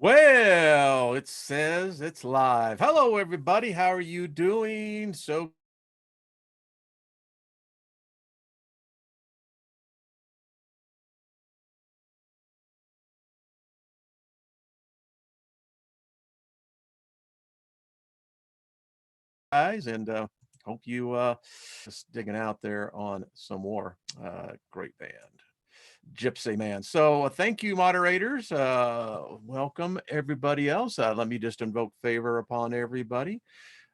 Well, it says it's live. Hello, everybody. How are you doing? So, guys, and hope you just digging out there on some more great band, Gypsy Man. So, thank you, moderators. Welcome everybody else. Let me just invoke favor upon everybody.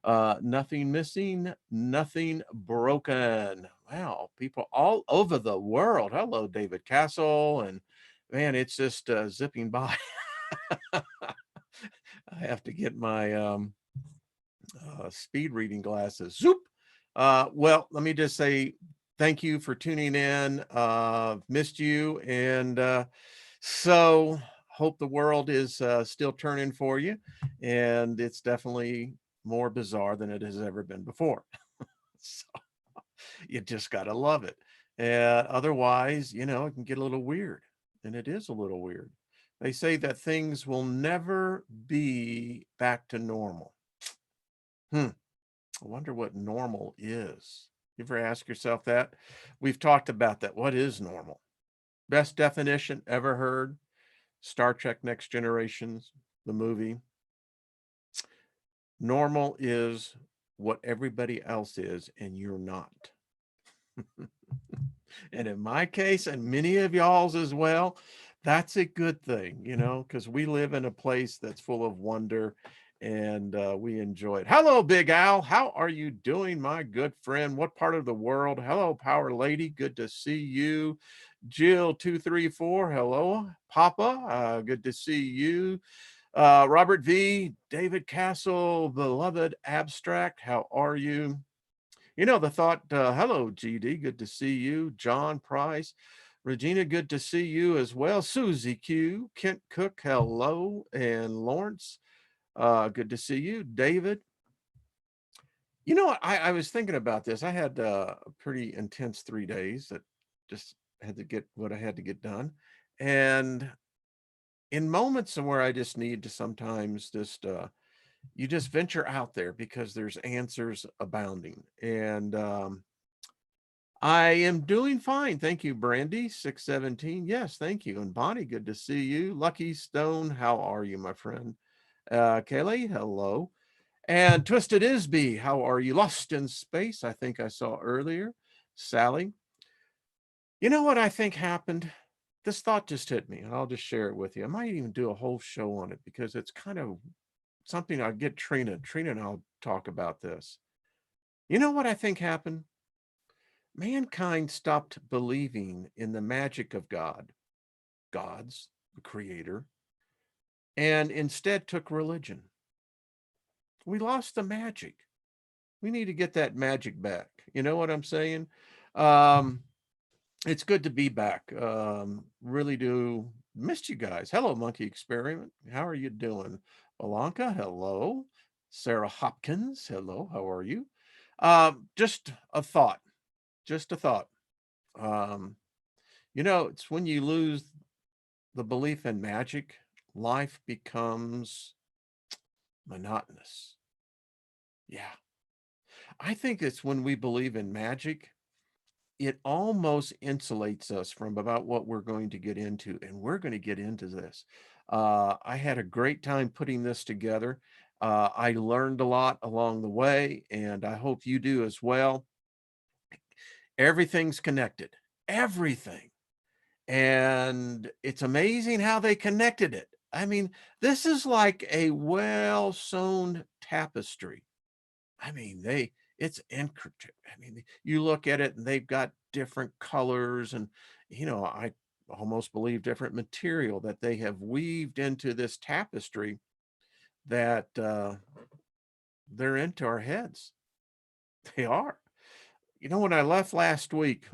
Nothing missing, nothing broken. Wow, people all over the world. Hello, David Castle. And man, it's just zipping by. I have to get my speed reading glasses. Zoop. Well, let me just say thank you for tuning in. Missed you. And so hope the world is still turning for you. And it's definitely more bizarre than it has ever been before. So you just got to love it. Otherwise, it can get a little weird. And it is a little weird. They say that things will never be back to normal. Hmm. I wonder what normal is. You ever ask yourself that? We've talked about that. What is normal? Best definition ever heard? Star Trek Next Generations, the movie. Normal is what everybody else is, and you're not. And in my case, and many of y'all's as well, that's a good thing, because we live in a place that's full of wonder and we enjoy it. Hello, Big Al. How are you doing, my good friend? What part of the world? Hello, Power Lady. Good to see you. Jill234. Hello, Papa. Good to see you. Robert V. David Castle, beloved Abstract. How are you? The thought, hello, GD, good to see you. John Price, Regina, good to see you as well. Susie Q, Kent Cook, hello. And Lawrence, good to see you. David, I was thinking about this. I had a pretty intense 3 days that just had to get what I had to get done. And in moments where I just need to sometimes just, you just venture out there because there's answers abounding. And, I am doing fine. Thank you, Brandy. 617. Yes, thank you. And Bonnie, good to see you. Lucky Stone, how are you, my friend? Kaylee, hello. And Twisted Isby, how are you? Lost in Space, I think I saw earlier. Sally. You know what I think happened? This thought just hit me, and I'll just share it with you. I might even do a whole show on it because it's kind of something I'll get Trina. Trina and I'll talk about this. You know what I think happened? Mankind stopped believing in the magic of God's the creator, and instead took religion. We lost the magic. We need to get that magic back. You know what I'm saying? Um, it's good to be back. Really do missed you guys. Hello, Monkey Experiment. How are you doing? Balanka, hello. Sarah Hopkins, hello. How are you? Just a thought. Just a thought. Um, it's when you lose the belief in magic, life becomes monotonous. Yeah. I think it's when we believe in magic, it almost insulates us from about what we're going to get into. And we're going to get into this. I had a great time putting this together. I learned a lot along the way, and I hope you do as well. Everything's connected. Everything. And it's amazing how they connected it. I mean, this is like a well-sewn tapestry. I mean, it's intricate. I mean, you look at it and they've got different colors and, I almost believe different material that they have weaved into this tapestry that they're into our heads. They are. When I left last week,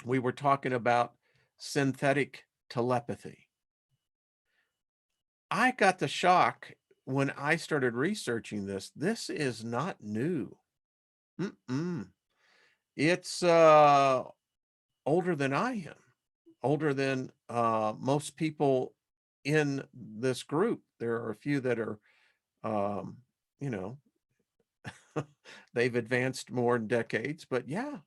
we were talking about synthetic telepathy. I got the shock when I started researching this. This is not new. Mm-mm. It's older than I am, older than most people in this group. There are a few that are, um, you know, they've advanced more in decades, but yeah.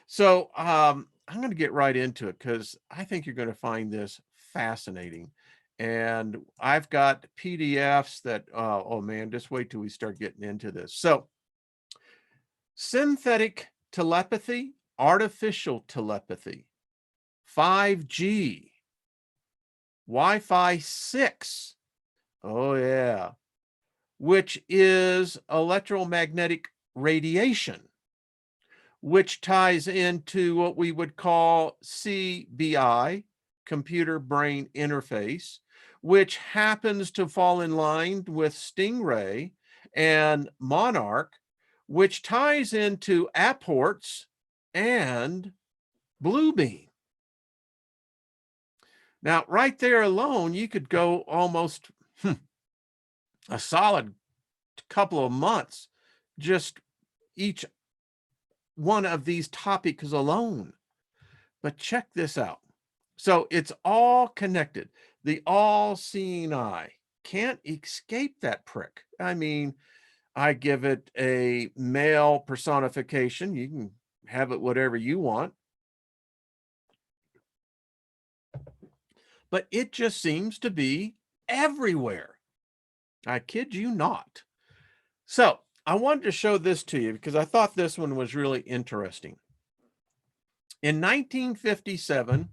So I'm going to get right into it because I think you're going to find this fascinating. And I've got PDFs that, oh man, just wait till we start getting into this. So, synthetic telepathy, artificial telepathy, 5G, Wi-Fi 6. Oh yeah, which is electromagnetic radiation, which ties into what we would call CBI, computer brain interface, which happens to fall in line with Stingray and Monarch, which ties into apports and Bluebeam. Now, right there alone, you could go almost a solid couple of months just each one of these topics alone. But check this out. So it's all connected. The all-seeing eye can't escape that prick. I mean, I give it a male personification. You can have it whatever you want, but it just seems to be everywhere. I kid you not. So I wanted to show this to you because I thought this one was really interesting. In 1957,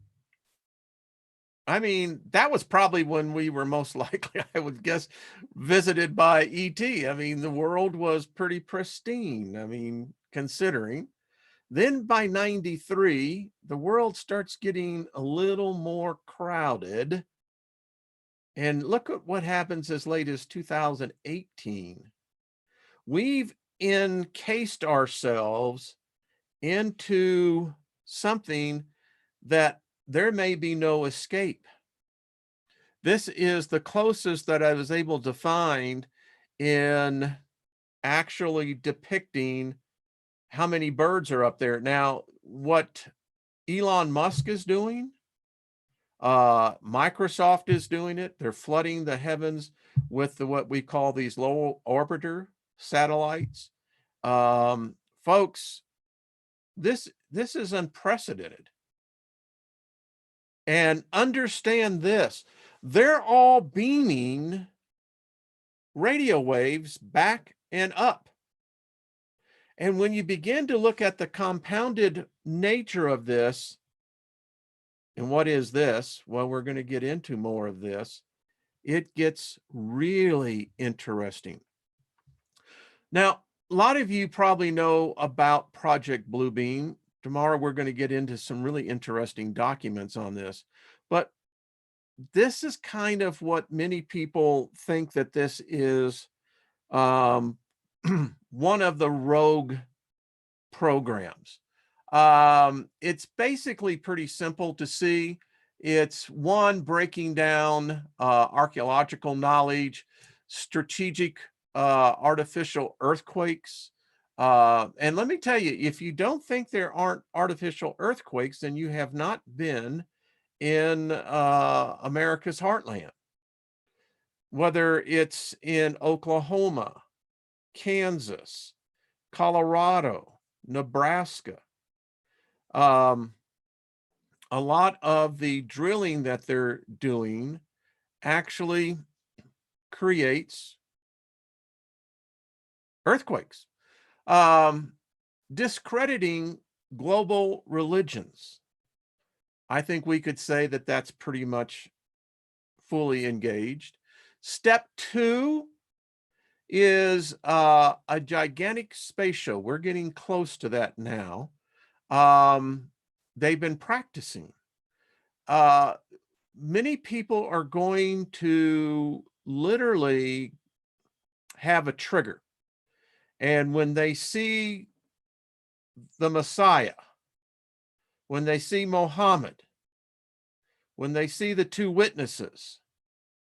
I mean, that was probably when we were most likely, I would guess, visited by ET. I mean, the world was pretty pristine. I mean, considering. Then by 93, the world starts getting a little more crowded. And look at what happens as late as 2018. We've encased ourselves into something that there may be no escape. This is the closest that I was able to find in actually depicting how many birds are up there. Now, what Elon Musk is doing, Microsoft is doing it. They're flooding the heavens with what we call these low orbiter satellites. Folks, this is unprecedented. And understand this, they're all beaming radio waves back and up. And when you begin to look at the compounded nature of this, and what is this? Well, we're going to get into more of this. It gets really interesting. Now, a lot of you probably know about Project Bluebeam. Tomorrow, we're going to get into some really interesting documents on this. But this is kind of what many people think that this is one of the rogue programs. It's basically pretty simple to see. It's one, breaking down archaeological knowledge, strategic artificial earthquakes. And let me tell you, if you don't think there aren't artificial earthquakes, then you have not been in America's heartland, whether it's in Oklahoma, Kansas, Colorado, Nebraska. Um, a lot of the drilling that they're doing actually creates earthquakes, um, discrediting global religions. I think we could say that that's pretty much fully engaged. Step two is a gigantic space show. We're getting close to that now. They've been practicing. Uh, Many people are going to literally have a trigger. And when they see the Messiah, when they see Mohammed, when they see the two witnesses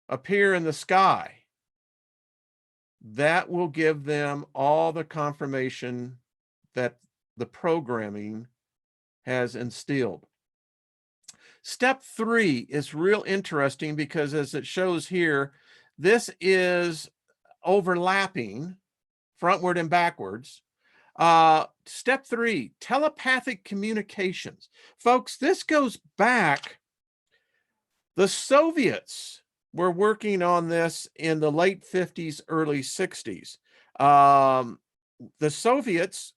appear in the sky, that will give them all the confirmation that the programming has instilled. Step 3 is real interesting because, as it shows here, this is overlapping frontward and backwards. Step 3, telepathic communications. Folks, this goes back. The Soviets were working on this in the late 50s, early 60s. Um, the Soviets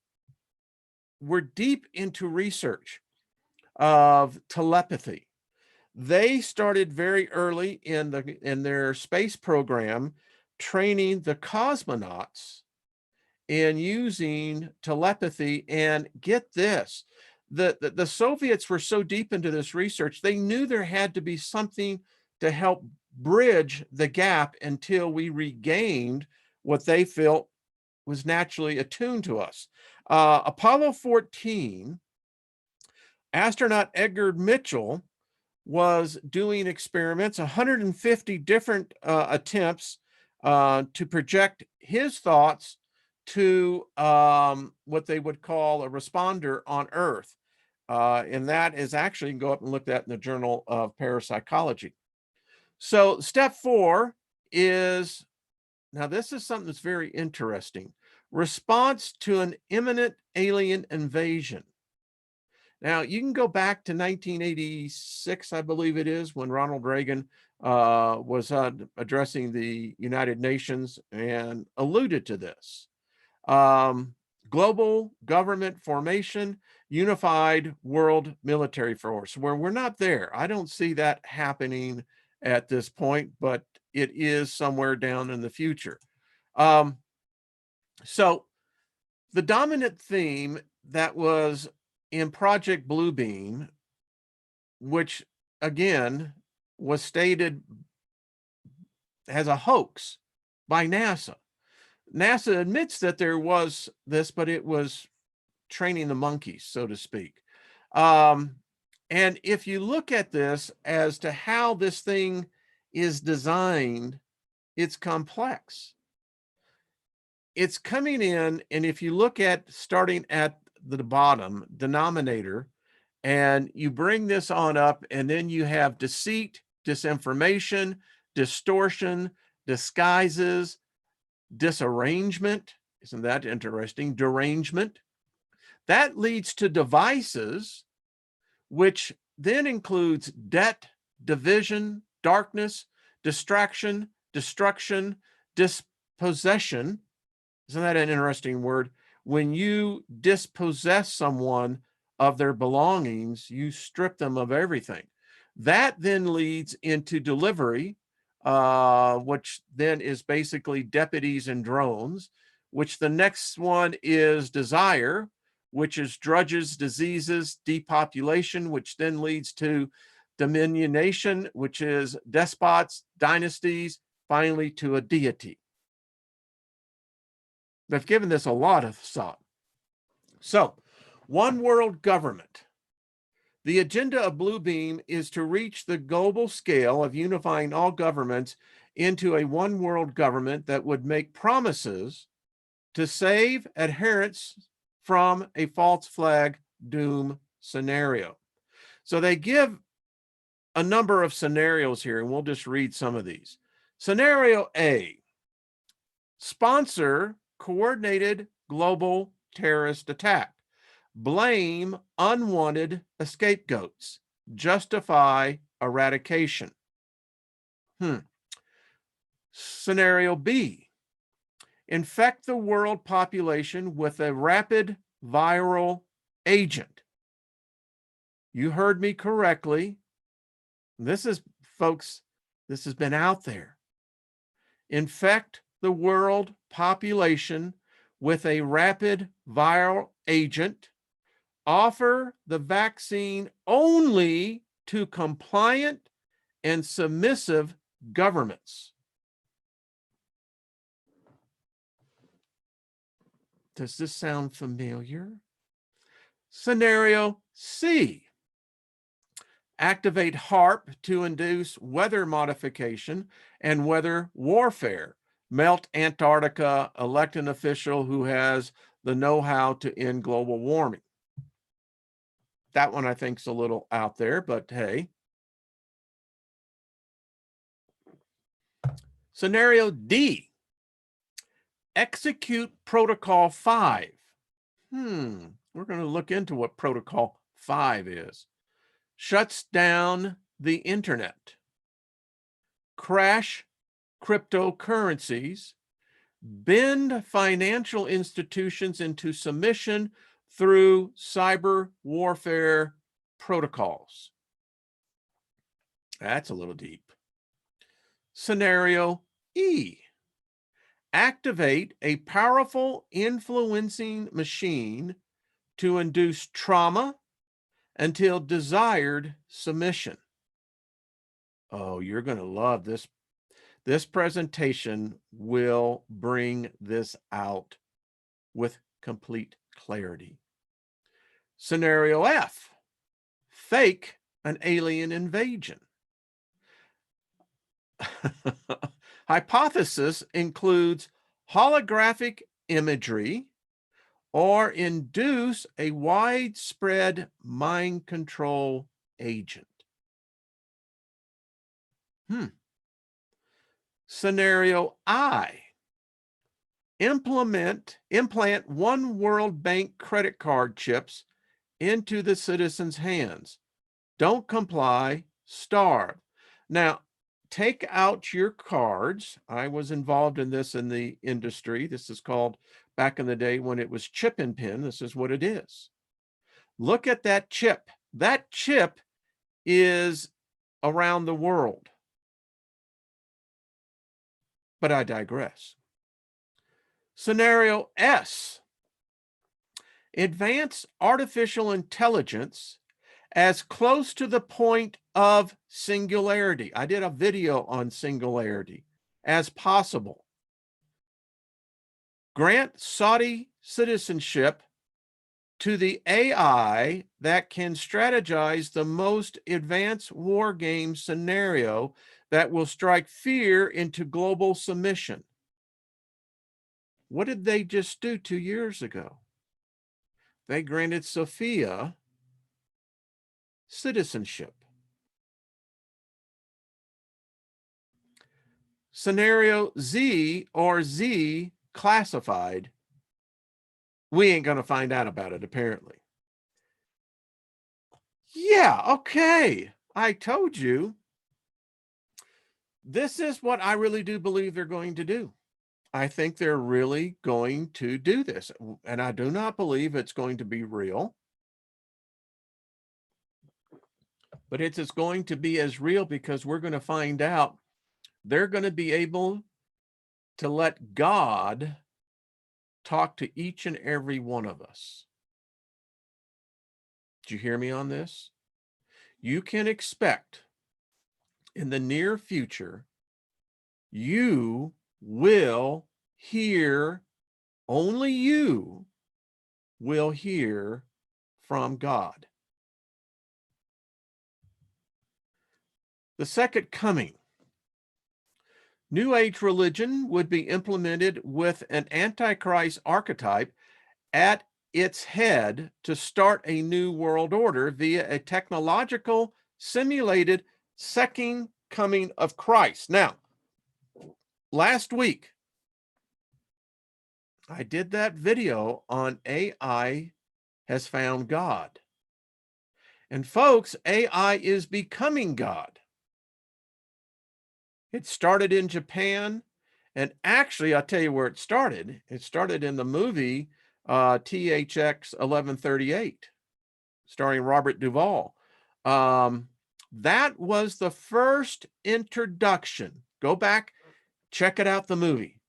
were deep into research of telepathy. They started very early in their space program training the cosmonauts in using telepathy. And get this, the Soviets were so deep into this research, they knew there had to be something to help bridge the gap until we regained what they felt was naturally attuned to us. Apollo 14, astronaut Edgar Mitchell was doing experiments, 150 different attempts to project his thoughts to what they would call a responder on Earth. And that is actually, you can go up and look at in the Journal of Parapsychology. So step 4 is, now this is something that's very interesting, response to an imminent alien invasion. Now, you can go back to 1986, I believe it is, when Ronald Reagan was addressing the United Nations and alluded to this. Global government formation, unified world military force, where we're not there. I don't see that happening at this point, but it is somewhere down in the future. So the dominant theme that was in Project Bluebeam, which again was stated as a hoax by NASA. NASA admits that there was this, but it was training the monkeys, so to speak. And if you look at this as to how this thing is designed, it's complex. It's coming in, and if you look at starting at the bottom denominator, and you bring this on up, and then you have deceit, disinformation, distortion, disguises, disarrangement. Isn't that interesting? Derangement. That leads to devices, which then includes debt, division, darkness, distraction, destruction, dispossession. Isn't that an interesting word? When you dispossess someone of their belongings, you strip them of everything. That then leads into delivery, which then is basically deputies and drones, which the next one is desire, which is drudges, diseases, depopulation, which then leads to dominionation, which is despots, dynasties, finally to a deity. They've given this a lot of thought. So, one world government. The agenda of Bluebeam is to reach the global scale of unifying all governments into a one world government that would make promises to save adherents from a false flag doom scenario. So they give a number of scenarios here, and we'll just read some of these. Scenario A, sponsor coordinated global terrorist attack. Blame unwanted scapegoats. Justify eradication. Scenario B, infect the world population with a rapid viral agent. You heard me correctly. This is, folks, this has been out there. Infect the world population with a rapid viral agent. Offer the vaccine only to compliant and submissive governments. Does this sound familiar? Scenario C, activate HARP to induce weather modification and weather warfare. Melt Antarctica, elect an official who has the know-how to end global warming. That one I think is a little out there, but hey, Scenario D, execute Protocol 5. We're going to look into what Protocol 5 is. Shuts down the internet, crash cryptocurrencies, bend financial institutions into submission through cyber warfare protocols. That's a little deep. Scenario E, activate a powerful influencing machine to induce trauma until desired submission. Oh, you're going to love this. This presentation will bring this out with complete clarity. Scenario F, fake an alien invasion. Hypothesis includes holographic imagery or induce a widespread mind control agent. Scenario I, implant one World Bank credit card chips into the citizens' hands. Don't comply, starve. Now, take out your cards. I was involved in this in the industry. This is called, back in the day when it was chip and pin, this is what it is. Look at that chip. That chip is around the world. But I digress. Scenario S, advance artificial intelligence as close to the point of singularity. I did a video on singularity as possible. Grant Saudi citizenship to the AI that can strategize the most advanced war game scenario that will strike fear into global submission. What did they just do 2 years ago? They granted Sophia citizenship. Scenario Z, or Z classified, we ain't going to find out about it, apparently. Yeah, okay. I told you. This is what I really do believe they're going to do. I think they're really going to do this. And I do not believe it's going to be real. But it's going to be as real because we're going to find out they're going to be able to let God talk to each and every one of us. Did you hear me on this? You can expect in the near future, you will hear, only you will hear from God. The second coming. New Age religion would be implemented with an Antichrist archetype at its head to start a new world order via a technological simulated second coming of Christ. Now, last week, I did that video on AI has found God. And folks, AI is becoming God. It started in Japan. And actually, I'll tell you where it started. It started in the movie THX 1138, starring Robert Duvall. That was the first introduction. Go back, check it out, the movie.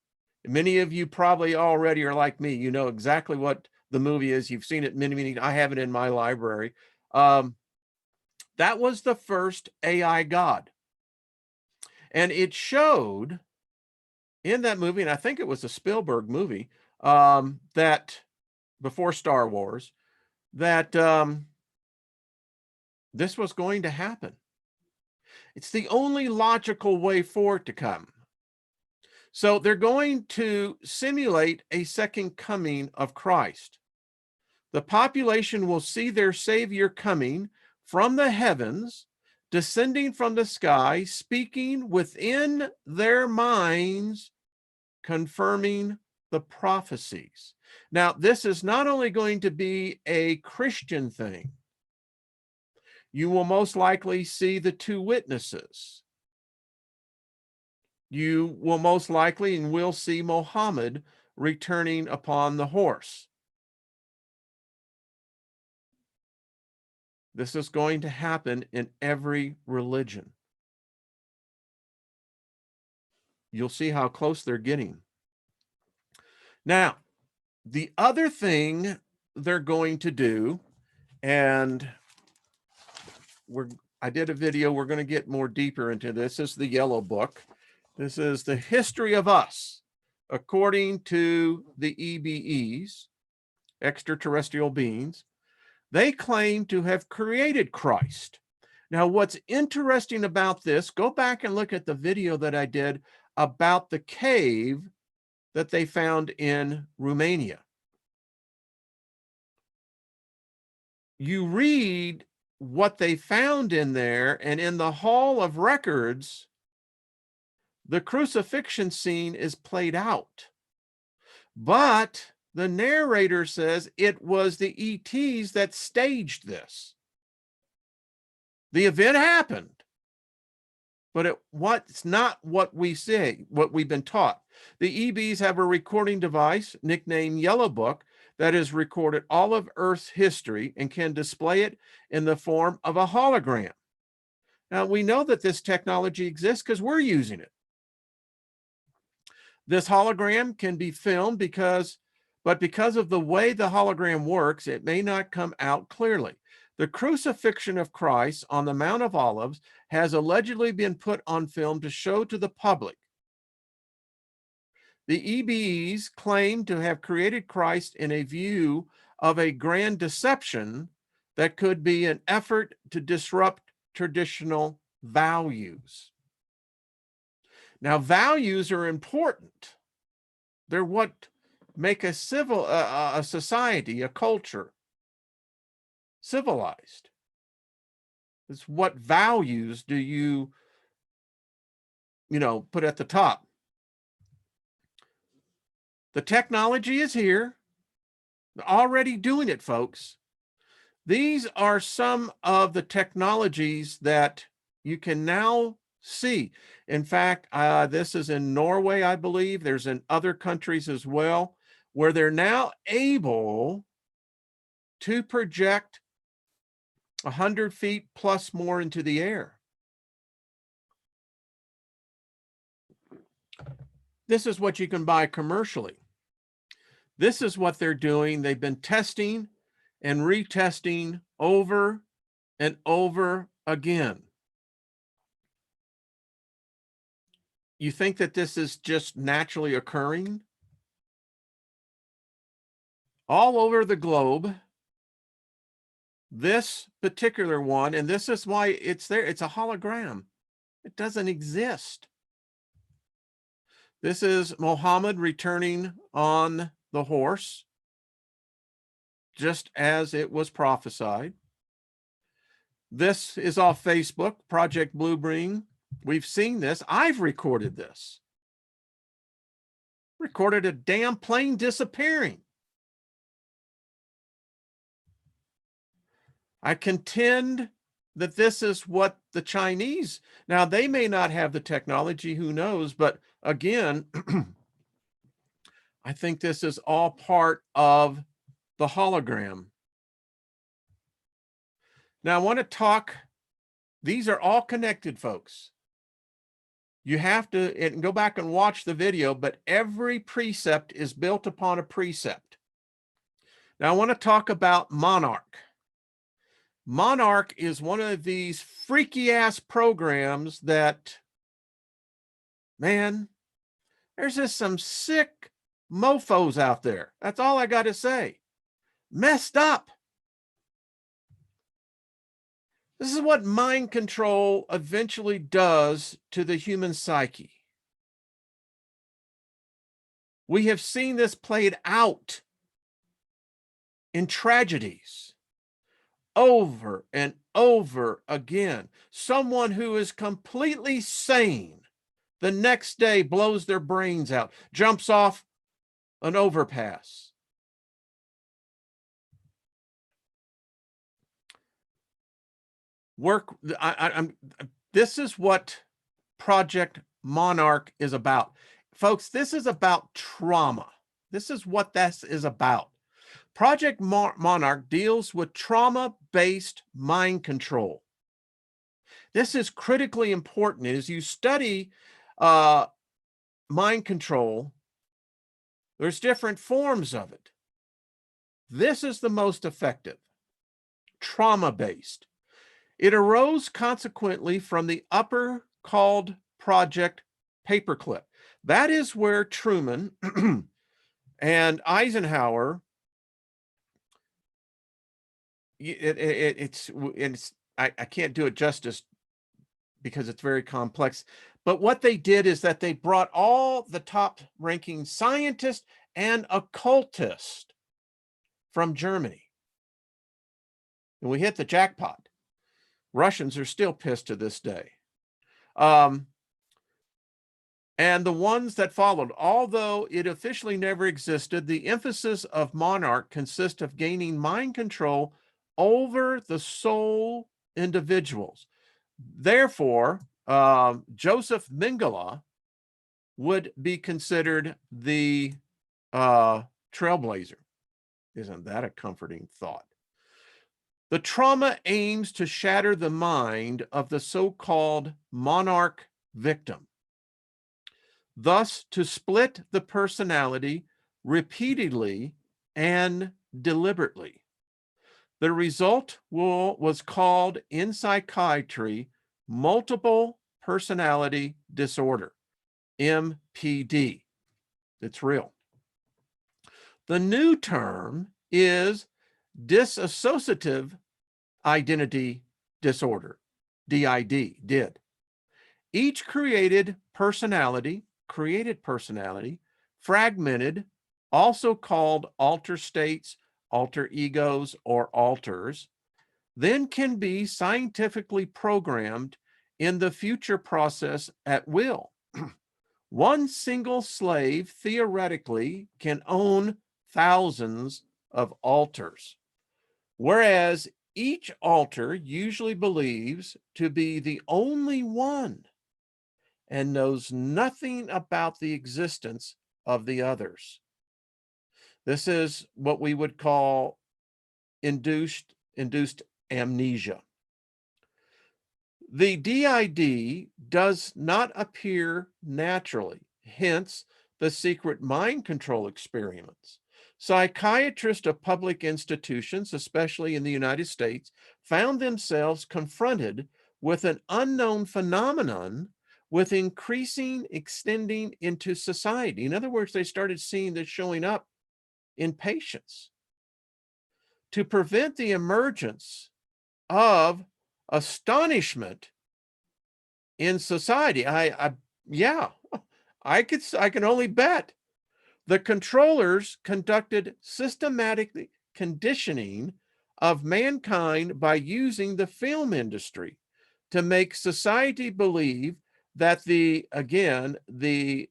Many of you probably already are like me. You know exactly what the movie is. You've seen it many. I have it in my library. That was the first AI God. And it showed in that movie, and I think it was a Spielberg movie, that before Star Wars, that this was going to happen. It's the only logical way for it to come. So they're going to simulate a second coming of Christ. The population will see their Savior coming from the heavens, descending from the sky, speaking within their minds, confirming the prophecies. Now, this is not only going to be a Christian thing. You will most likely see the two witnesses. You will most likely and will see Muhammad returning upon the horse. This is going to happen in every religion. You'll see how close they're getting. Now, the other thing they're going to do, and I did a video, we're going to get more deeper into this. This is the yellow book. This is the history of us, according to the EBEs, extraterrestrial beings. They claim to have created Christ. Now, what's interesting about this, go back and look at the video that I did about the cave that they found in Romania. You read what they found in there, and in the Hall of Records, the crucifixion scene is played out. But the narrator says it was the ETs that staged this. The event happened, but what's not what we say, what we've been taught. The EBs have a recording device nicknamed Yellow Book that has recorded all of Earth's history and can display it in the form of a hologram. Now, we know that this technology exists because we're using it. This hologram can be filmed but because of the way the hologram works, it may not come out clearly. The crucifixion of Christ on the Mount of Olives has allegedly been put on film to show to the public. The EBEs claim to have created Christ in a view of a grand deception that could be an effort to disrupt traditional values. Now, values are important. They're what make a society, a culture, civilized. It's what values do you put at the top. The technology is here. They're already doing it, folks. These are some of the technologies that you can now see. In fact, this is in Norway, I believe. There's in other countries as well, where they're now able to project 100 feet plus more into the air. This is what you can buy commercially. This is what they're doing. They've been testing and retesting over and over again. You think that this is just naturally occurring? All over the globe, this particular one, and this is why it's there, it's a hologram. It doesn't exist. This is Muhammad returning on the horse, just as it was prophesied. This is off Facebook, Project Bluebeam. We've seen this. I've recorded this. Recorded a damn plane disappearing. I contend that this is what the Chinese, now they may not have the technology, who knows, but again, I think this is all part of the hologram. Now I want to talk, these are all connected, folks. You have to go back and watch the video, but every precept is built upon a precept. Now I want to talk about Monarch. Monarch is one of these freaky ass programs that, man, there's just some sick mofos out there. That's all I got to say. Messed up. This is what mind control eventually does to the human psyche. We have seen this played out in tragedies. over and over again. Someone who is completely sane the next day blows their brains out, jumps off an overpass. This is what Project Monarch is about. Folks, this is about trauma. This is what this is about. Project Monarch deals with trauma-based mind control. This is critically important as you study uh, mind control. There's different forms of it. This is the most effective, trauma-based. It arose consequently from the upper called Project Paperclip. That is where Truman and Eisenhower, I can't do it justice because it's very complex. But what they did is that they brought all the top ranking scientists and occultists from Germany. And we hit the jackpot. Russians are still pissed to this day. And the ones that followed, although it officially never existed, the emphasis of Monarch consists of gaining mind control over the soul individuals. Therefore, Joseph Mengele would be considered the trailblazer. Isn't that a comforting thought? The trauma aims to shatter the mind of the so-called monarch victim, thus to split the personality repeatedly and deliberately. The result was called in psychiatry multiple personality disorder, MPD. It's real. The new term is dissociative identity disorder, DID. Each created personality, fragmented, also called alter states, alter egos, or alters, then can be scientifically programmed in the future process at will. One single slave theoretically can own thousands of alters, whereas each alter usually believes to be the only one and knows nothing about the existence of the others. This is what we would call induced amnesia. The DID does not appear naturally, hence the secret mind control experiments. Psychiatrists of public institutions, especially in the United States, found themselves confronted with an unknown phenomenon with increasing, extending into society. In other words, they started seeing this showing up in patients. To prevent the emergence of astonishment in society, yeah, I can only bet the controllers conducted systematic conditioning of mankind by using the film industry to make society believe that the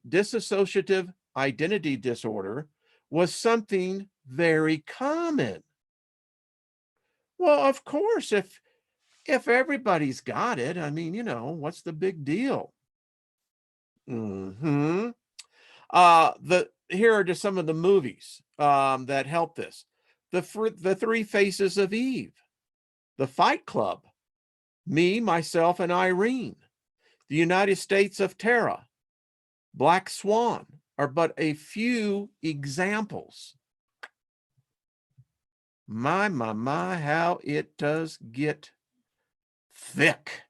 dissociative identity disorder was something very common. Well, of course, if everybody's got it, I mean, what's the big deal? Here are just some of the movies that help this. The Three Faces of Eve, The Fight Club, Me, Myself, and Irene, The United States of Terra, Black Swan are but a few examples. My, how it does get thick.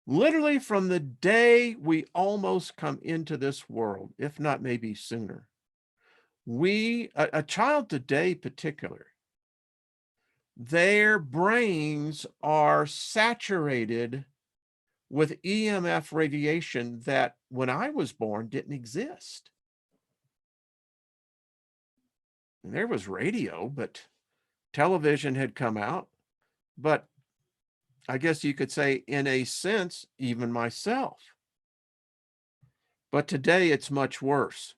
Literally from the day we almost come into this world, if not maybe sooner, a child today particular, their brains are saturated with EMF radiation that when I was born didn't exist. And there was radio, but television had come out, but I guess you could say, in a sense, even myself. But today it's much worse.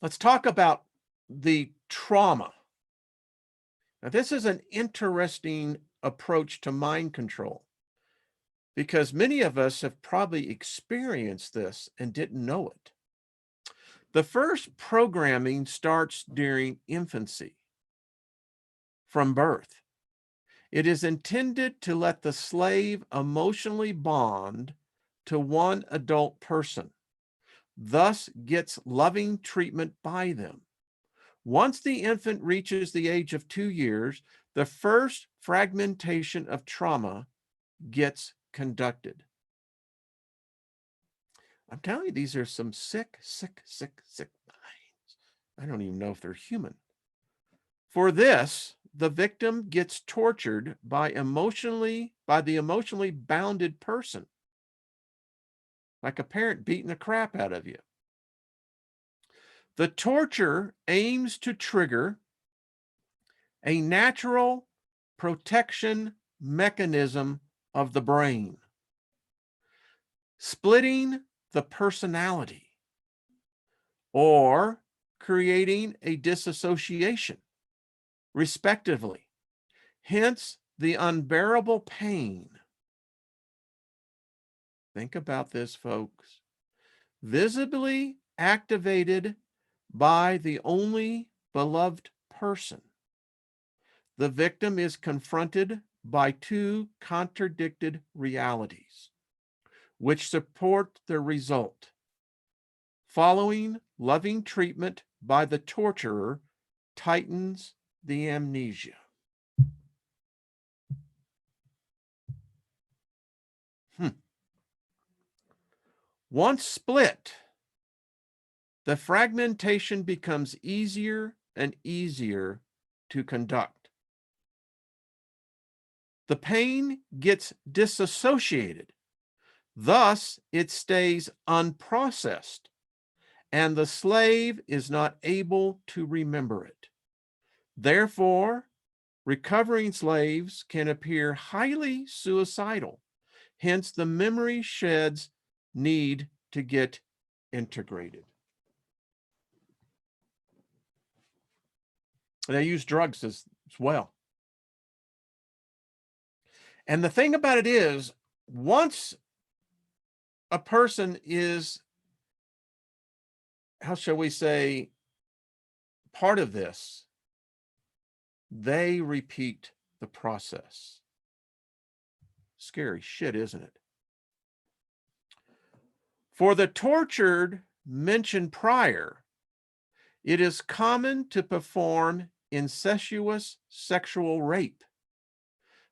Let's talk about the trauma. Now, this is an interesting approach to mind control because many of us have probably experienced this and didn't know it. The first programming starts during infancy, from birth. It is intended to let the slave emotionally bond to one adult person, thus gets loving treatment by them. Once the infant reaches the age of 2 years, the first fragmentation of trauma gets conducted. I'm telling you, these are some sick minds. I don't even know if they're human. For this, the victim gets tortured by the emotionally bounded person, like a parent beating the crap out of you. The torture aims to trigger a natural protection mechanism of the brain, splitting the personality or creating a dissociation, respectively. Hence, the unbearable pain. Think about this, folks. Visibly activated by the only beloved person. The victim is confronted by two contradicted realities, which support the result. Following loving treatment by the torturer tightens the amnesia. Once split, the fragmentation becomes easier and easier to conduct. The pain gets disassociated. Thus, it stays unprocessed, and the slave is not able to remember it. Therefore, recovering slaves can appear highly suicidal. Hence, the memory sheds need to get integrated. They use drugs as well. And the thing about it is, once a person is, how shall we say, part of this, they repeat the process. Scary shit, isn't it? For the tortured mentioned prior, it is common to perform incestuous sexual rape.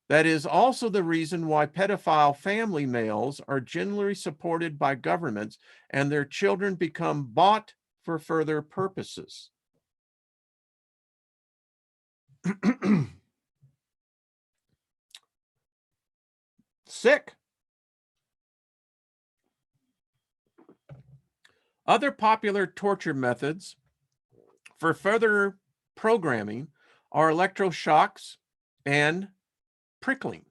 That is also the reason why pedophile family males are generally supported by governments and their children become bought for further purposes. Sick. Other popular torture methods for further programming are electroshocks and pricking.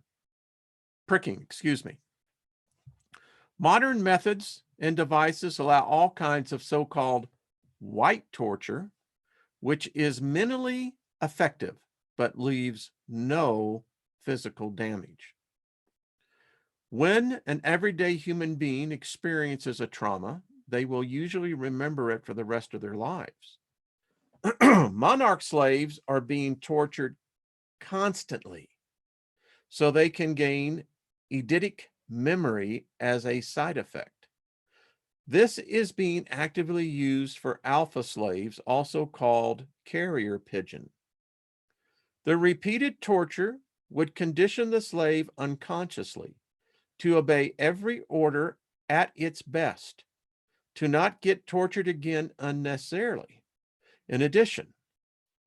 Modern methods and devices allow all kinds of so-called white torture, which is minimally effective but leaves no physical damage. When an everyday human being experiences a trauma, they will usually remember it for the rest of their lives. Monarch slaves are being tortured constantly so they can gain eidetic memory as a side effect. This is being actively used for alpha slaves, also called carrier pigeon. The repeated torture would condition the slave unconsciously to obey every order at its best, to not get tortured again unnecessarily. In addition,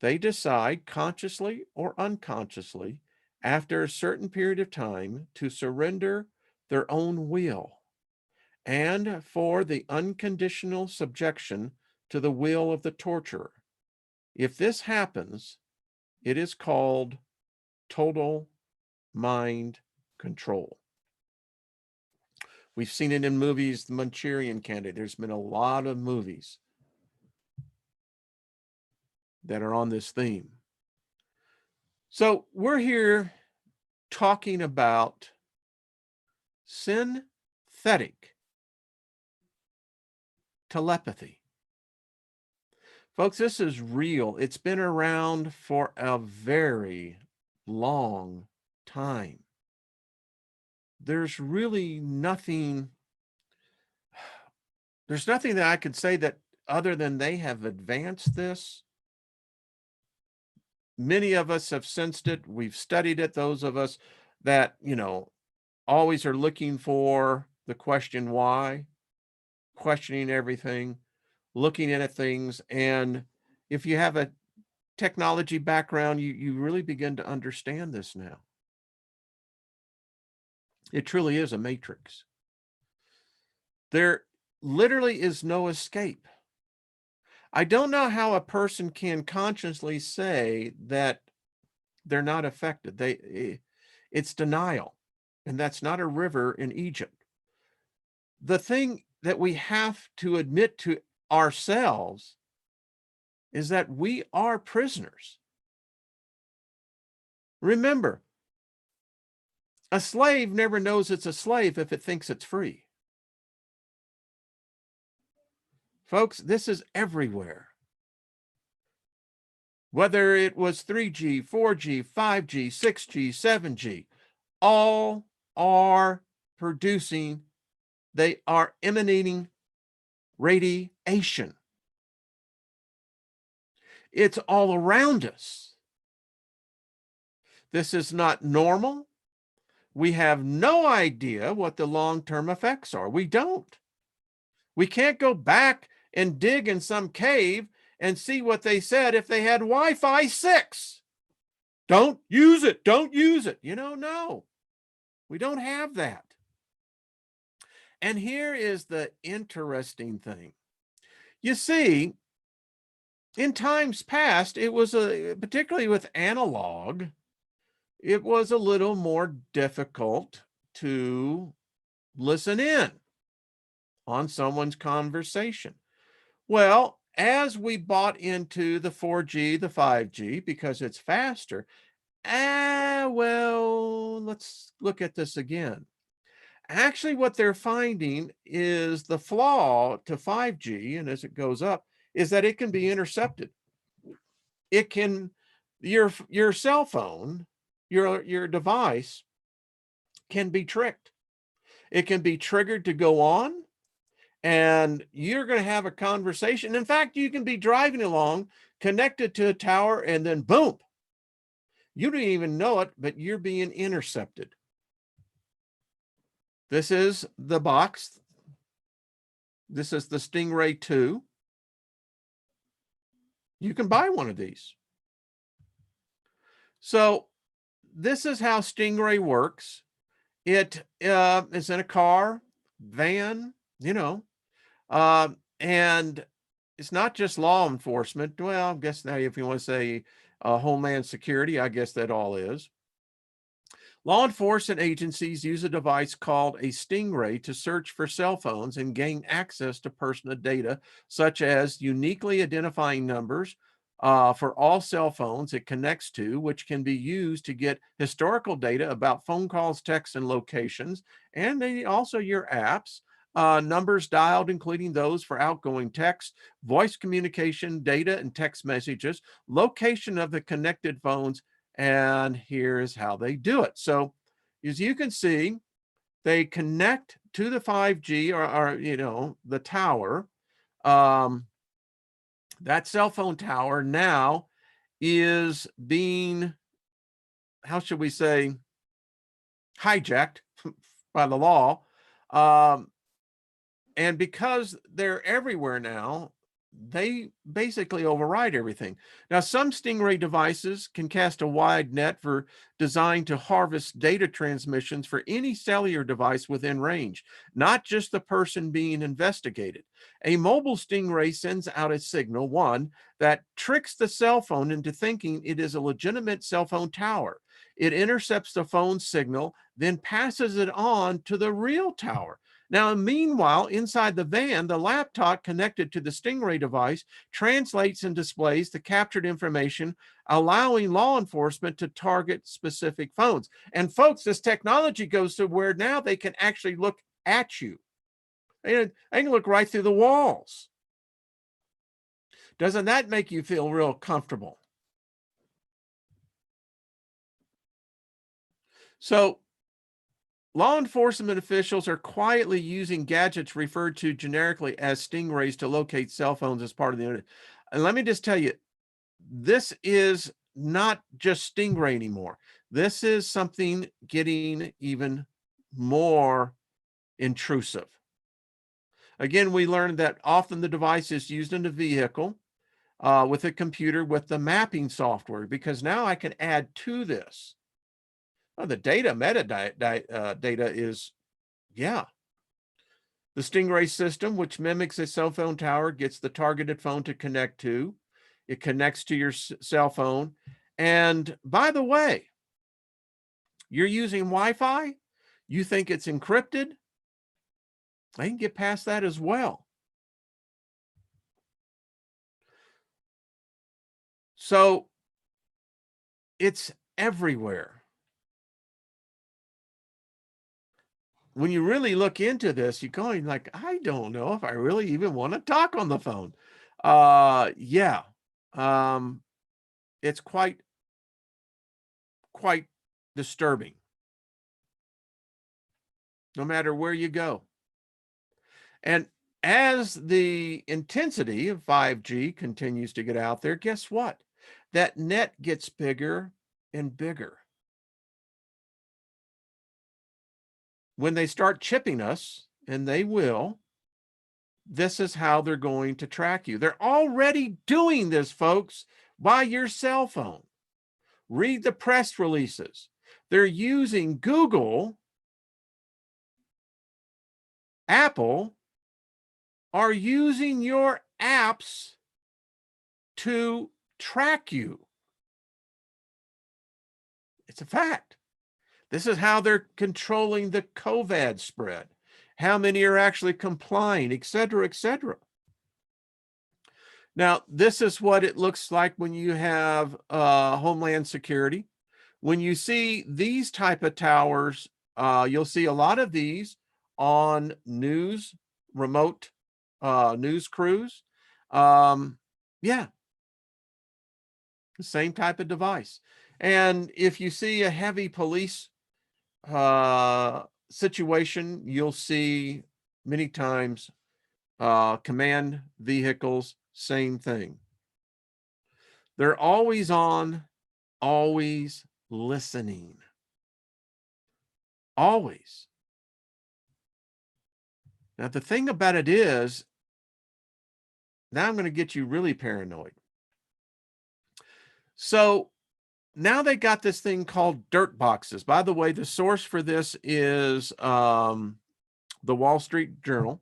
they decide consciously or unconsciously after a certain period of time to surrender their own will and for the unconditional subjection to the will of the torturer. If this happens, It is called total mind control. We've seen it in movies, The Manchurian Candidate. There's been a lot of movies that are on this theme. So we're here talking about synthetic telepathy. Folks, this is real. It's been around for a very long time. There's really nothing, there's nothing that I could say that other than they have advanced this. Many of us have sensed it. We've studied it. Those of us that, always are looking for the question why, questioning everything, looking at things. And if you have a technology background, you really begin to understand this now. It truly is a matrix. There literally is no escape. I don't know how a person can consciously say that they're not affected. It's denial. And that's not a river in Egypt. The thing that we have to admit to ourselves is that we are prisoners. Remember, a slave never knows it's a slave if it thinks it's free. Folks, this is everywhere. Whether it was 3G, 4G, 5G, 6G, 7G, all are producing, they are emanating radiation. It's all around us. This is not normal. We have no idea what the long-term effects are. We don't. We can't go back and dig in some cave and see what they said if they had Wi-Fi 6. Don't use it. Don't use it. No, we don't have that. And here is the interesting thing. You see, in times past, it was particularly with analog, it was a little more difficult to listen in on someone's conversation. Well, as we bought into the 4G, the 5G, because it's faster, let's look at this again. Actually, what they're finding is the flaw to 5G, and as it goes up, is that it can be intercepted. It can, your cell phone, your device can be tricked. It can be triggered to go on, and you're going to have a conversation. In fact, you can be driving along, connected to a tower, and then boom, you don't even know it, but you're being intercepted. This is the box. This is the Stingray 2. You can buy one of these. So this is how Stingray works. It is in a car, van, and it's not just law enforcement. Well, I guess now if you want to say Homeland Security, I guess that all is. Law enforcement agencies use a device called a Stingray to search for cell phones and gain access to personal data, such as uniquely identifying numbers for all cell phones it connects to, which can be used to get historical data about phone calls, texts, and locations, and then also your apps. Numbers dialed, including those for outgoing text, voice communication, data, and text messages, location of the connected phones, and here's how they do it. So as you can see, they connect to the 5G or the tower. That cell phone tower now is being, how should we say, hijacked by the law. And because they're everywhere now, they basically override everything. Now, some Stingray devices can cast a wide net designed to harvest data transmissions for any cellular device within range, not just the person being investigated. A mobile Stingray sends out a signal, one, that tricks the cell phone into thinking it is a legitimate cell phone tower. It intercepts the phone signal, then passes it on to the real tower. Now, meanwhile, inside the van, the laptop connected to the Stingray device translates and displays the captured information, allowing law enforcement to target specific phones. And folks, this technology goes to where now they can actually look at you. They can look right through the walls. Doesn't that make you feel real comfortable? So, law enforcement officials are quietly using gadgets referred to generically as stingrays to locate cell phones as part of the internet. And let me just tell you, this is not just Stingray anymore. This is something getting even more intrusive. Again, we learned that often the device is used in a vehicle with a computer with the mapping software, because now I can add to this. Oh, the metadata is, yeah. The Stingray system, which mimics a cell phone tower, gets the targeted phone to connect to. It connects to your cell phone. And by the way, you're using Wi-Fi, you think it's encrypted, I can get past that as well. So it's everywhere. When you really look into this, you're going like, I don't know if I really even want to talk on the phone. Yeah. Um, it's quite disturbing, no matter where you go. And as the intensity of 5G continues to get out there, guess what? That net gets bigger and bigger. When they start chipping us, and they will, this is how they're going to track you. They're already doing this, folks, by your cell phone. Read the press releases. They're using Google, Apple, are using your apps to track you. It's a fact. This is how they're controlling the COVID spread, how many are actually complying, et cetera, et cetera. Now, this is what it looks like when you have Homeland Security. When you see these type of towers, you'll see a lot of these on remote news crews. Yeah, the same type of device. And if you see a heavy police situation, you'll see many times command vehicles, same thing. They're always on, always listening. Always. Now, the thing about it is, now I'm going to get you really paranoid. So now they got this thing called dirt boxes. By the way, the source for this is the Wall Street Journal.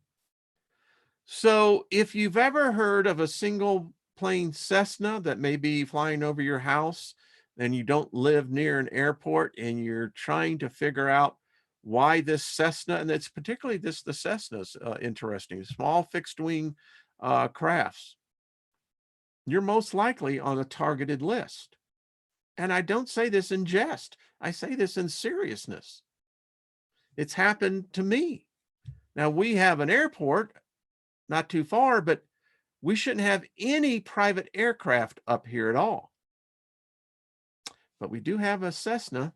So if you've ever heard of a single plane Cessna that may be flying over your house and you don't live near an airport and you're trying to figure out why this Cessna, and it's particularly the Cessna's interesting, small fixed wing crafts, you're most likely on a targeted list. And I don't say this in jest. I say this in seriousness. It's happened to me. Now, we have an airport not too far, but we shouldn't have any private aircraft up here at all. But we do have a Cessna.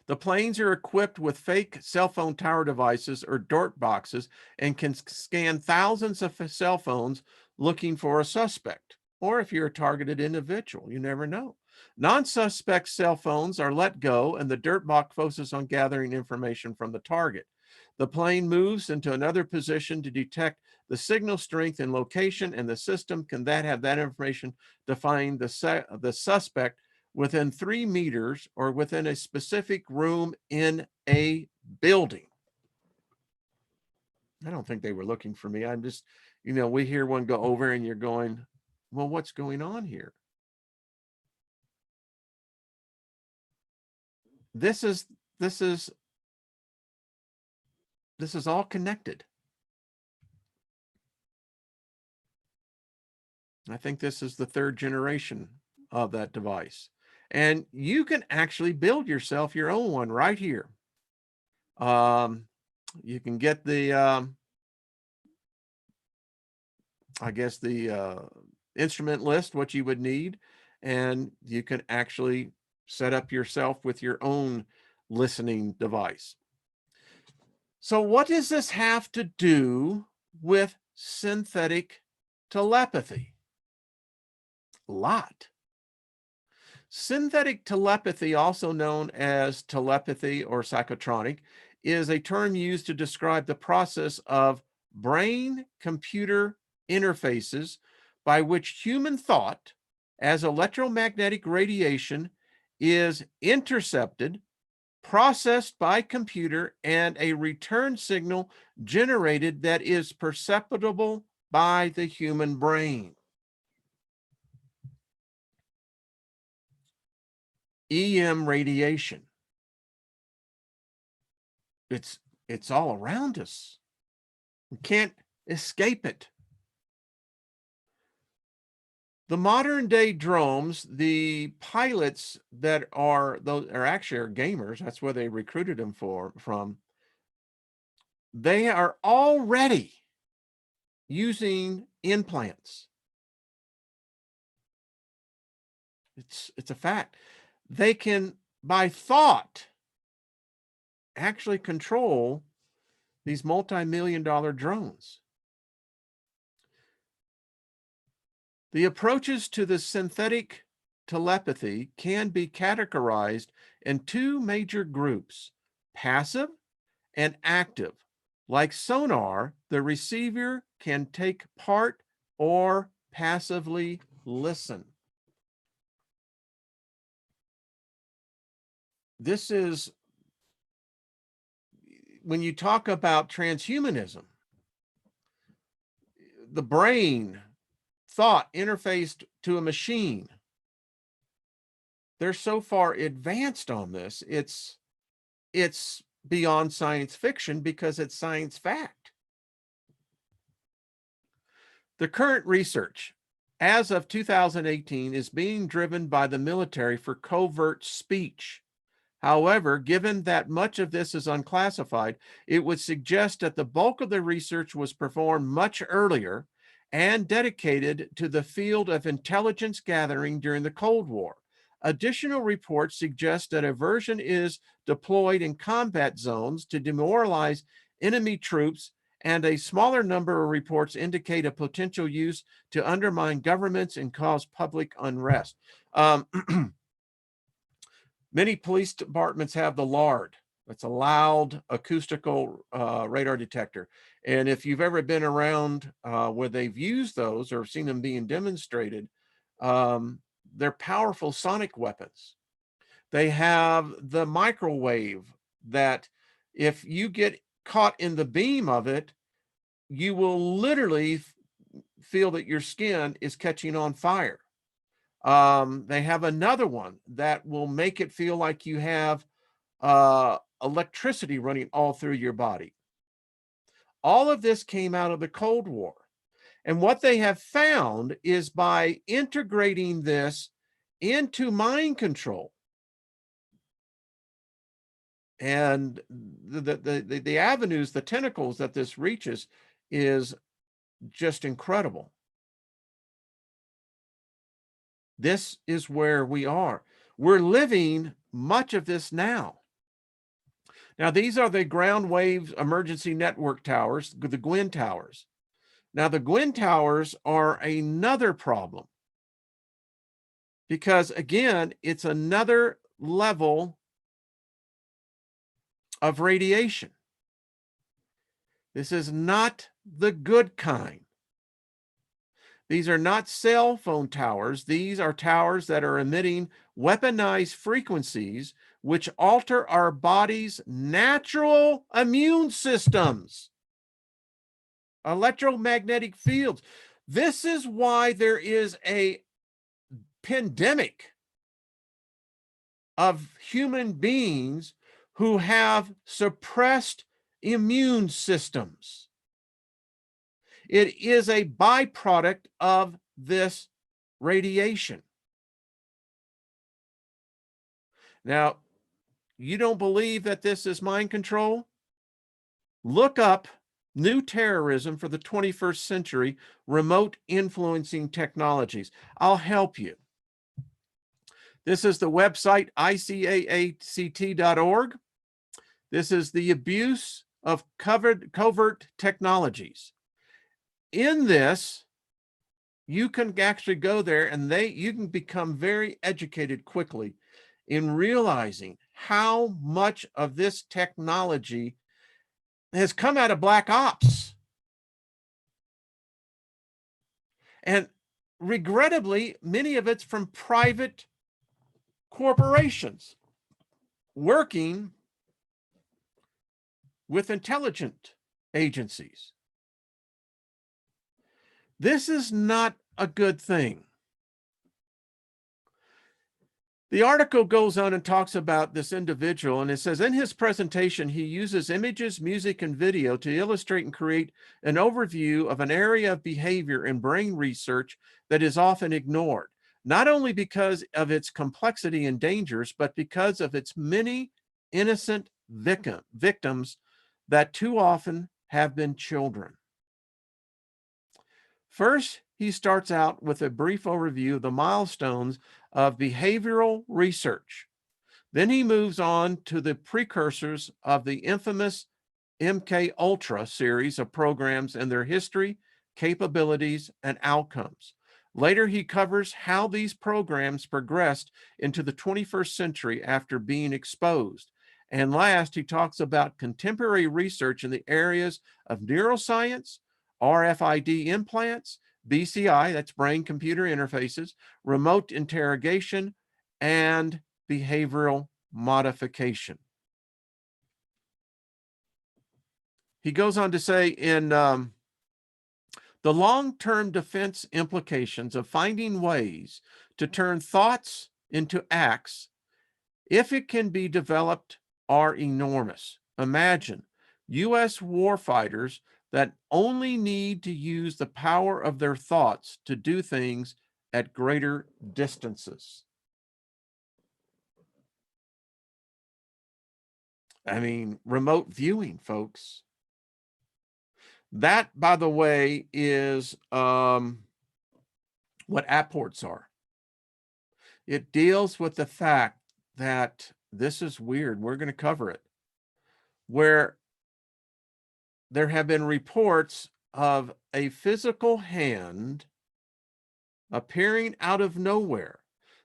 The planes are equipped with fake cell phone tower devices or dirt boxes and can scan thousands of cell phones looking for a suspect, or if you're a targeted individual, you never know. Non-suspect cell phones are let go and the dirt box focuses on gathering information from the target. The plane moves into another position to detect the signal strength and location, and the system can then have that information to find the suspect within 3 meters or within a specific room in a building. I don't think they were looking for me. I'm just, we hear one go over and you're going, well, what's going on here? This is this is this is all connected. I think this is the third generation of that device. And you can actually build yourself your own one right here. Um, you can get the, I guess, the instrument list, what you would need, and you can actually set up yourself with your own listening device. So, what does this have to do with synthetic telepathy? A lot. Synthetic telepathy, also known as telepathy or psychotronic, is a term used to describe the process of brain computer interfaces by which human thought, as electromagnetic radiation, is intercepted, processed by computer, and a return signal generated that is perceptible by the human brain. EM radiation. It's all around us. We can't escape it. The modern day drones, the pilots that are those are actually are gamers. That's where they recruited them from. They are already using implants. It's a fact. They can, by thought, actually control these multi-million-dollar drones. The approaches to the synthetic telepathy can be categorized in two major groups: passive and active. Like sonar, the receiver can take part or passively listen. This is when you talk about transhumanism, the brain thought interfaced to a machine. They're so far advanced on this, it's beyond science fiction because it's science fact. The current research, as of 2018, is being driven by the military for covert speech. However, given that much of this is unclassified, it would suggest that the bulk of the research was performed much earlier and dedicated to the field of intelligence gathering during the Cold War. Additional reports suggest that a version is deployed in combat zones to demoralize enemy troops, and a smaller number of reports indicate a potential use to undermine governments and cause public unrest. Many police departments have the LARD. It's a loud acoustical radar detector. And if you've ever been around where they've used those or seen them being demonstrated, they're powerful sonic weapons. They have the microwave that if you get caught in the beam of it, you will literally feel that your skin is catching on fire. They have another one that will make it feel like you have electricity running all through your body. All of this came out of the Cold War. And what they have found is by integrating this into mind control and the avenues, the tentacles that this reaches is just incredible. This is where we are. We're living much of this now. Now, these are the ground wave emergency network towers, the GWIN towers. Now, the GWIN towers are another problem. because again, it's another level of radiation. This is not the good kind. These are not cell phone towers. These are towers that are emitting weaponized frequencies which alter our body's natural immune systems, electromagnetic fields. This is why there is a pandemic of human beings who have suppressed immune systems. It is a byproduct of this radiation. Now, you don't believe that this is mind control? Look up New Terrorism for the 21st Century, Remote Influencing Technologies. I'll help you. This is the website icaact.org. This is the abuse of covert technologies. In this, you can actually go there and you can become very educated quickly in realizing how much of this technology has come out of black ops. And regrettably, many of it's from private corporations working with intelligence agencies. This is not a good thing. The article goes on and talks about this individual, and it says, in his presentation, he uses images, music, and video to illustrate and create an overview of an area of behavior in brain research that is often ignored, not only because of its complexity and dangers, but because of its many innocent victims that too often have been children. First, he starts out with a brief overview of the milestones of behavioral research. Then he moves on to the precursors of the infamous MK Ultra series of programs and their history, capabilities, and outcomes. Later, he covers how these programs progressed into the 21st century after being exposed. And last, he talks about contemporary research in the areas of neuroscience, RFID implants, BCI, that's brain-computer interfaces, remote interrogation, and behavioral modification. He goes on to say in the long-term defense implications of finding ways to turn thoughts into acts, if it can be developed, are enormous. Imagine U.S. warfighters that only need to use the power of their thoughts to do things at greater distances. I mean, remote viewing, folks. That, by the way, is what apports are. It deals with the fact that this is weird. We're going to cover it. Where there have been reports of a physical hand appearing out of nowhere.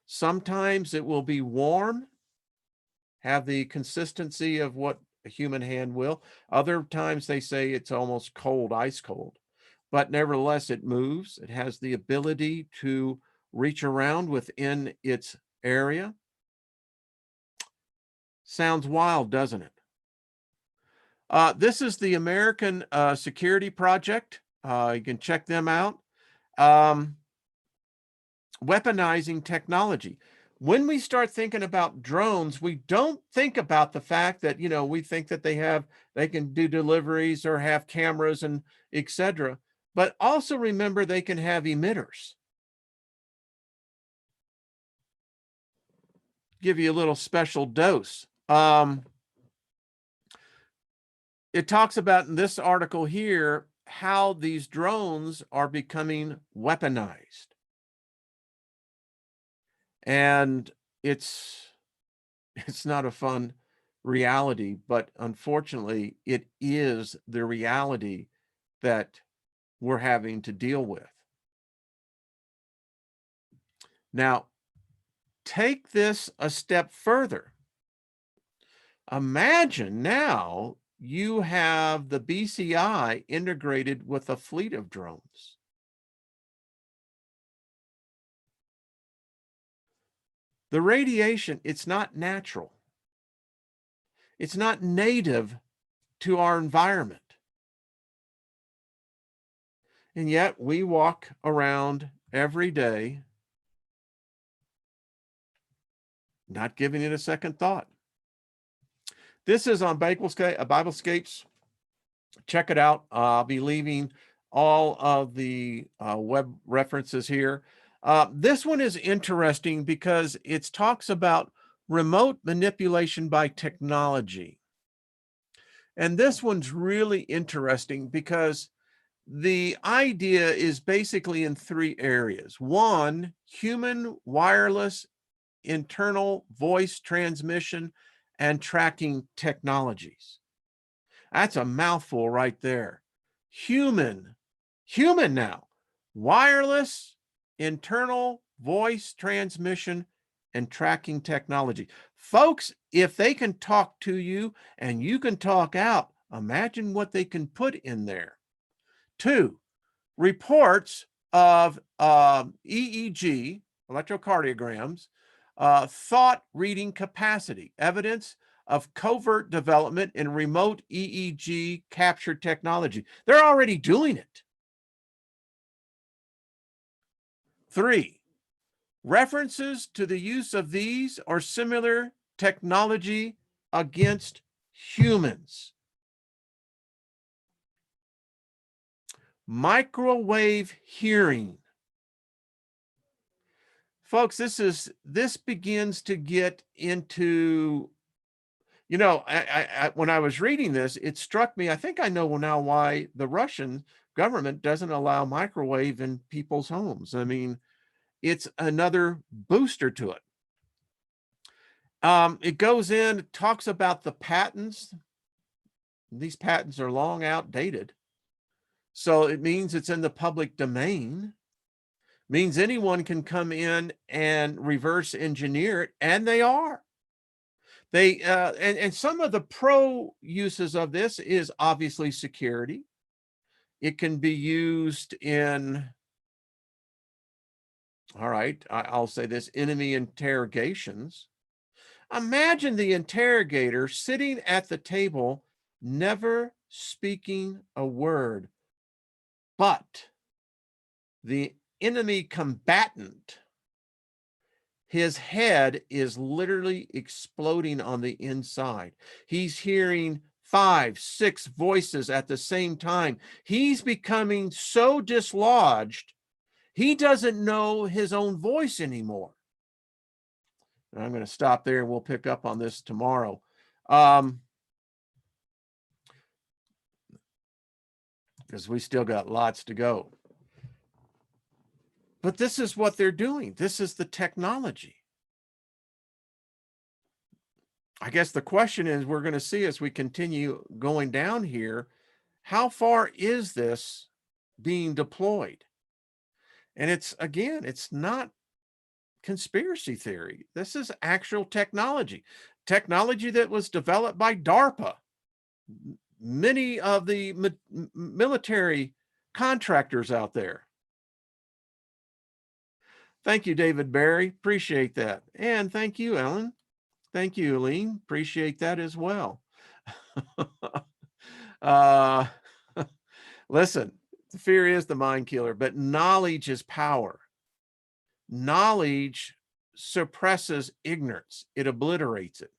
Sometimes it will be warm, have the consistency of what a human hand will. Other times they say it's almost cold, ice cold. But nevertheless, it moves. It has the ability to reach around within its area. Sounds wild, doesn't it? This is the American Security Project. You can check them out. Weaponizing technology. When we start thinking about drones, we don't think about the fact that, we think that they can do deliveries or have cameras and etc. But also remember they can have emitters. Give you a little special dose. It talks about in this article here how these drones are becoming weaponized. And it's not a fun reality, but unfortunately, it is the reality that we're having to deal with. Now, Take this a step further. Imagine now you have the BCI integrated with a fleet of drones. The radiation, it's not natural. It's not native to our environment. And yet we walk around every day not giving it a second thought. This is on Biblescapes. Check it out. I'll be leaving all of the web references here. This one is interesting because it talks about remote manipulation by technology. And this one's really interesting because the idea is basically in three areas. One, human wireless internal voice transmission and tracking technologies. That's a mouthful right there. Human now, wireless internal voice transmission and tracking technology. Folks, if they can talk to you and you can talk out, imagine what they can put in there. Two, reports of EEG, electrocardiograms, thought reading capacity, evidence of covert development in remote EEG capture technology. They're already doing it. Three, references to the use of these or similar technology against humans. Microwave hearing. Folks, this begins to get into, when I was reading this, it struck me, I think I know now why the Russian government doesn't allow microwave in people's homes. I mean, it's another booster to it. It goes in, it talks about the patents. These patents are long outdated. So it means it's in the public domain. Means anyone can come in and reverse engineer it, and they are. They and some of the pro uses of this is obviously security. It can be used in, all right, I'll say this, enemy interrogations. Imagine the interrogator sitting at the table, never speaking a word, but the enemy combatant, his head is literally exploding on the inside. He's hearing 5, 6 voices at the same time. He's becoming so dislodged, he doesn't know his own voice anymore. And I'm going to stop there and we'll pick up on this tomorrow. Because we still got lots to go. But this is what they're doing. This is the technology. I guess the question is, we're going to see as we continue going down here, how far is this being deployed? And it's, again, it's not conspiracy theory. This is actual technology that was developed by DARPA. Many of the military contractors out there. Thank you, David Barry. Appreciate that. And thank you, Ellen. Thank you, Aline. Appreciate that as well. Listen, fear is the mind killer, but knowledge is power. Knowledge suppresses ignorance. It obliterates it.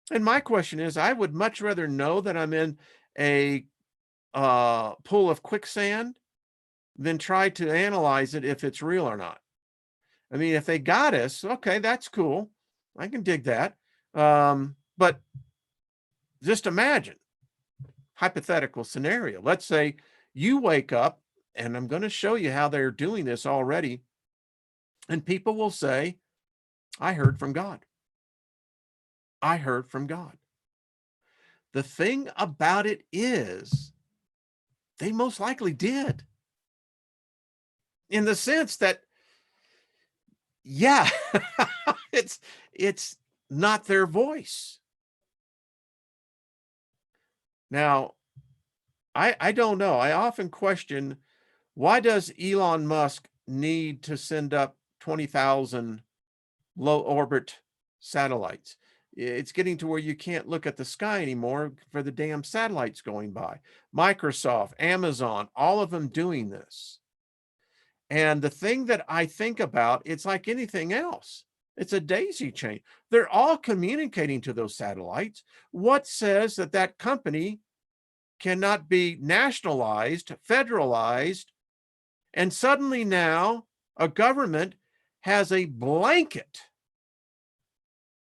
And my question is, I would much rather know that I'm in a pool of quicksand than try to analyze it if it's real or not. I mean, if they got us, okay, that's cool. I can dig that. But just imagine, hypothetical scenario. Let's say you wake up, and I'm going to show you how they're doing this already. And people will say, I heard from God. I heard from God. The thing about it is, they most likely did. In the sense that Yeah, it's it's not their voice. Now, I don't know. I often question, why does Elon Musk need to send up 20,000 low orbit satellites? It's getting to where you can't look at the sky anymore for the damn satellites going by. Microsoft, Amazon, all of them doing this. And the thing that I think about, it's like anything else. It's a daisy chain. They're all communicating to those satellites. What says that that company cannot be nationalized, federalized, and suddenly now a government has a blanket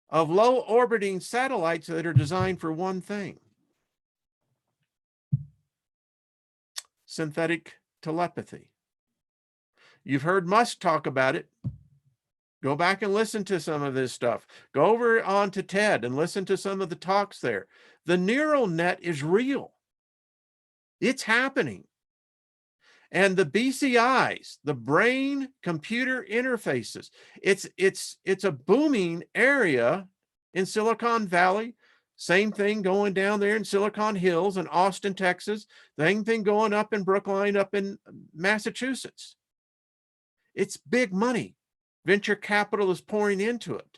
of low orbiting satellites that are designed for one thing: synthetic telepathy. You've heard Musk talk about it. Go back and listen to some of this stuff. Go over on to TED and listen to some of the talks there. The neural net is real. It's happening. And the BCIs, the brain computer interfaces, it's a booming area in Silicon Valley. Same thing going down there in Silicon Hills and Austin, Texas. Same thing going up in Brookline, up in Massachusetts. It's big money. Venture capital is pouring into it.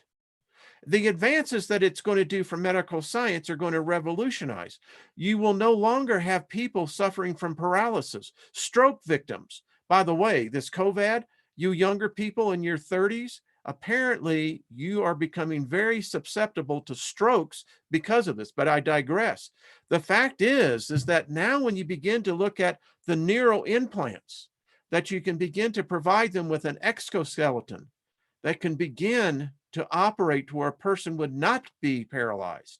The advances that it's going to do for medical science are going to revolutionize. You will no longer have people suffering from paralysis, stroke victims. By the way, this COVID, you younger people in your 30s, apparently you are becoming very susceptible to strokes because of this, but I digress. The fact is that now when you begin to look at the neural implants, that you can begin to provide them with an exoskeleton that can begin to operate to where a person would not be paralyzed.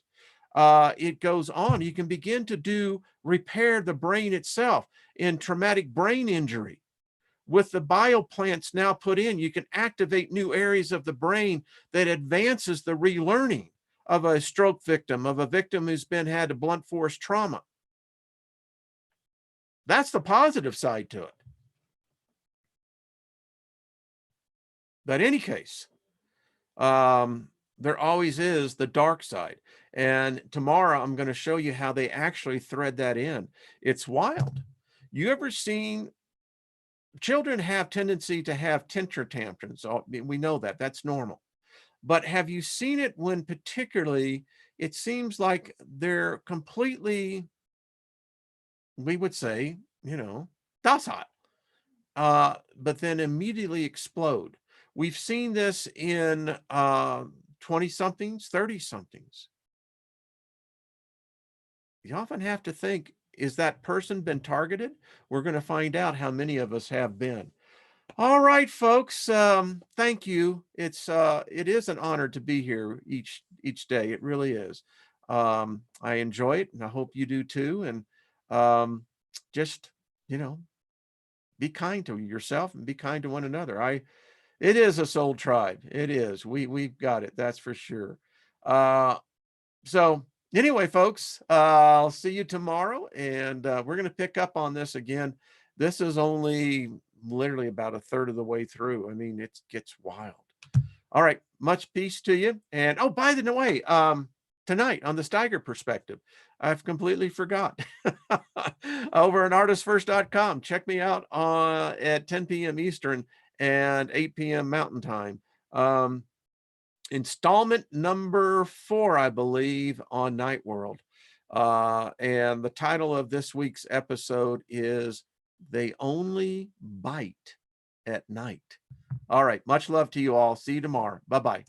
It goes on. You can begin to repair the brain itself in traumatic brain injury. With the bioplants now put in, you can activate new areas of the brain that advances the relearning of a stroke victim, of a victim who's had a blunt force trauma. That's the positive side to it. But in any case, there always is the dark side. And tomorrow I'm going to show you how they actually thread that in. It's wild. You ever seen children have tendency to have temper tantrums? We know that that's normal. But have you seen it when particularly it seems like they're completely, we would say, docile, but then immediately explode? We've seen this in 20 somethings, 30 somethings. You often have to think, is that person been targeted? We're going to find out how many of us have been. All right, folks. Thank you. It is an honor to be here each day. It really is. I enjoy it, and I hope you do too. And just, be kind to yourself and be kind to one another. It is a soul tribe. It is. We've got it. That's for sure. So anyway, folks, I'll see you tomorrow, and we're going to pick up on this again. This is only literally about a third of the way through. I mean, it gets wild. All right. Much peace to you. And oh, by the way, tonight on the Steiger Perspective, I've completely forgot. Over at artistfirst.com. Check me out at 10 p.m. Eastern and 8 p.m. Mountain Time. Installment number 4, I believe, on Night World. And the title of this week's episode is They Only Bite at Night. All right. Much love to you all. See you tomorrow. Bye-bye.